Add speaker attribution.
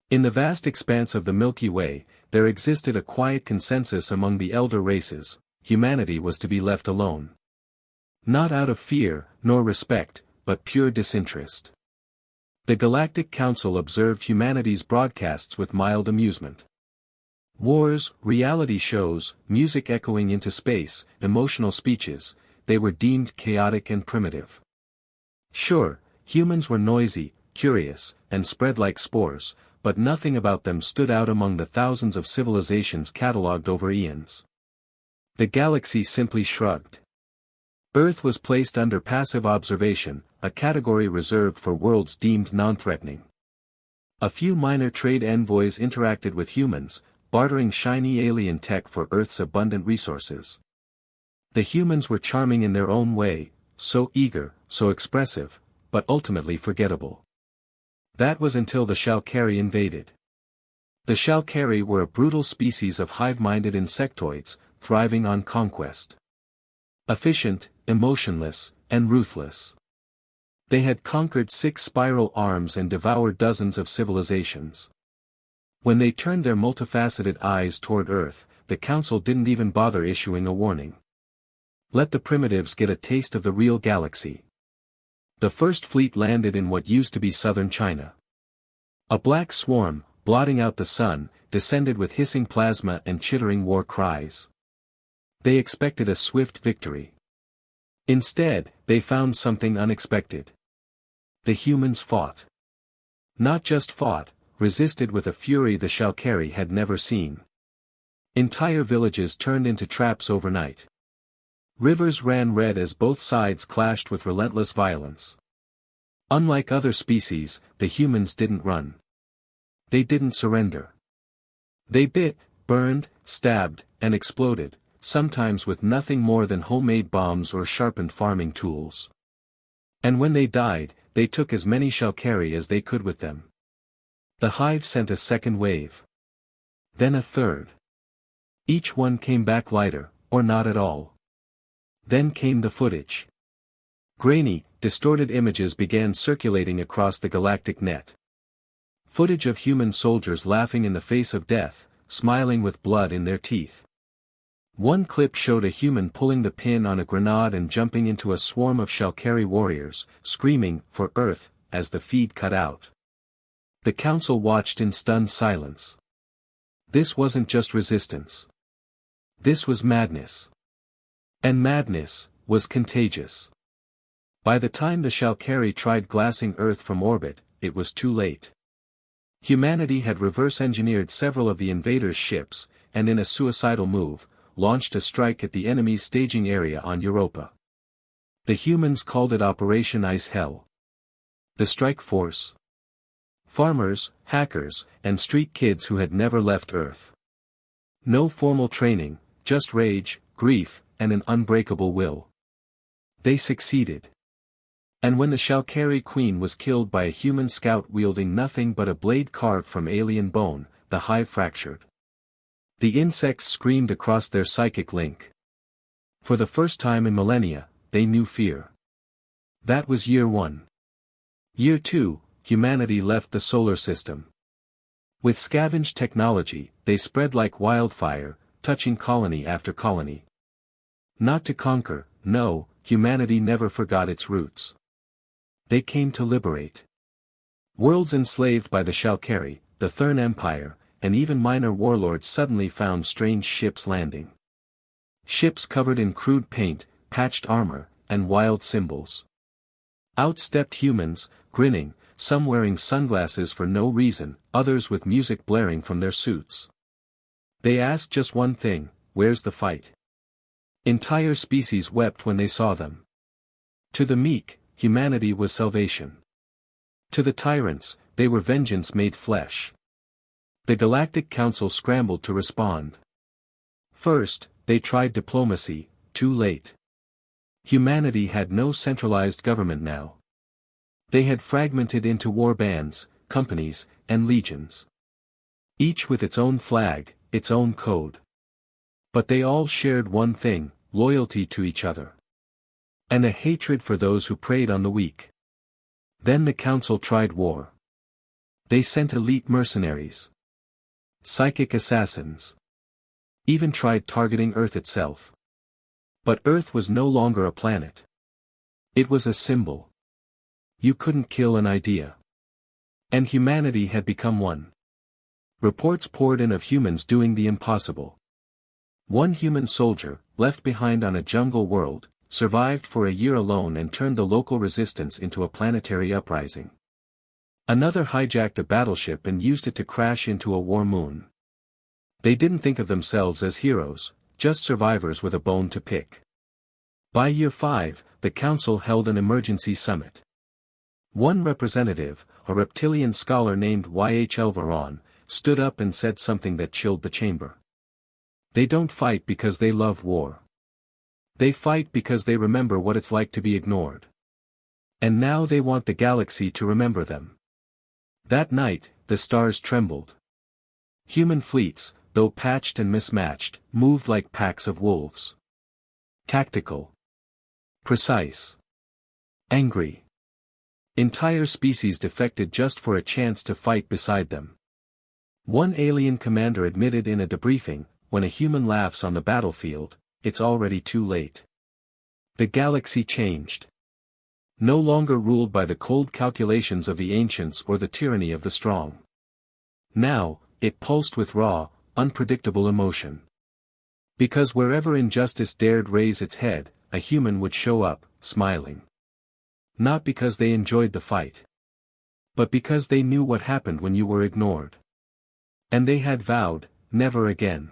Speaker 1: In the vast expanse of the Milky Way, there existed a quiet consensus among the elder races: humanity was to be left alone. Not out of fear, nor respect, but pure disinterest. The Galactic Council observed humanity's broadcasts with mild amusement. Wars, reality shows, music echoing into space, emotional speeches, they were deemed chaotic and primitive. Sure, humans were noisy, curious, and spread like spores, but nothing about them stood out among the thousands of civilizations catalogued over eons. The galaxy simply shrugged. Earth was placed under passive observation, a category reserved for worlds deemed non-threatening. A few minor trade envoys interacted with humans, bartering shiny alien tech for Earth's abundant resources. The humans were charming in their own way, so eager, so expressive, but ultimately forgettable. That was until the Shalkari invaded. The Shalkari were a brutal species of hive-minded insectoids, thriving on conquest. Efficient, emotionless, and ruthless. They had conquered 6 spiral arms and devoured dozens of civilizations. When they turned their multifaceted eyes toward Earth, the Council didn't even bother issuing a warning. Let the primitives get a taste of the real galaxy. The first fleet landed in what used to be southern China. A black swarm, blotting out the sun, descended with hissing plasma and chittering war cries. They expected a swift victory. Instead, they found something unexpected. The humans fought. Not just fought, resisted with a fury the Shalkari had never seen. Entire villages turned into traps overnight. Rivers ran red as both sides clashed with relentless violence. Unlike other species, the humans didn't run. They didn't surrender. They bit, burned, stabbed, and exploded, sometimes with nothing more than homemade bombs or sharpened farming tools. And when they died, they took as many Shalkari as they could with them. The hive sent a second wave. Then a third. Each one came back lighter, or not at all. Then came the footage. Grainy, distorted images began circulating across the galactic net. Footage of human soldiers laughing in the face of death, smiling with blood in their teeth. One clip showed a human pulling the pin on a grenade and jumping into a swarm of Shalkari warriors, screaming, "For Earth," as the feed cut out. The Council watched in stunned silence. This wasn't just resistance. This was madness. And madness was contagious. By the time the Shalkari tried glassing Earth from orbit, it was too late. Humanity had reverse-engineered several of the invaders' ships, and in a suicidal move, launched a strike at the enemy's staging area on Europa. The humans called it Operation Ice Hell. The strike force. Farmers, hackers, and street kids who had never left Earth. No formal training, just rage, grief, and an unbreakable will. They succeeded. And when the Shalkari queen was killed by a human scout wielding nothing but a blade carved from alien bone, the hive fractured. The insects screamed across their psychic link. For the first time in millennia, they knew fear. That was year 1. Year 2, humanity left the solar system. With scavenged technology, they spread like wildfire, touching colony after colony. Not to conquer, no, humanity never forgot its roots. They came to liberate. Worlds enslaved by the Shalkari, the Thurn Empire, and even minor warlords suddenly found strange ships landing. Ships covered in crude paint, patched armor, and wild symbols. Out stepped humans, grinning, some wearing sunglasses for no reason, others with music blaring from their suits. They asked just one thing: where's the fight? Entire species wept when they saw them. To the meek, humanity was salvation. To the tyrants, they were vengeance made flesh. The Galactic Council scrambled to respond. First, they tried diplomacy, too late. Humanity had no centralized government now. They had fragmented into war bands, companies, and legions. Each with its own flag, its own code. But they all shared one thing: loyalty to each other. And a hatred for those who preyed on the weak. Then the Council tried war. They sent elite mercenaries, psychic assassins, even tried targeting Earth itself. But Earth was no longer a planet. It was a symbol. You couldn't kill an idea. And humanity had become one. Reports poured in of humans doing the impossible. One human soldier, left behind on a jungle world, survived for a year alone and turned the local resistance into a planetary uprising. Another hijacked a battleship and used it to crash into a war moon. They didn't think of themselves as heroes, just survivors with a bone to pick. By year 5, the council held an emergency summit. One representative, a reptilian scholar named HFY, stood up and said something that chilled the chamber. They don't fight because they love war. They fight because they remember what it's like to be ignored. And now they want the galaxy to remember them. That night, the stars trembled. Human fleets, though patched and mismatched, moved like packs of wolves. Tactical. Precise. Angry. Entire species defected just for a chance to fight beside them. One alien commander admitted in a debriefing, when a human laughs on the battlefield, it's already too late. The galaxy changed. No longer ruled by the cold calculations of the ancients or the tyranny of the strong. Now, it pulsed with raw, unpredictable emotion. Because wherever injustice dared raise its head, a human would show up, smiling. Not because they enjoyed the fight. But because they knew what happened when you were ignored. And they had vowed, never again.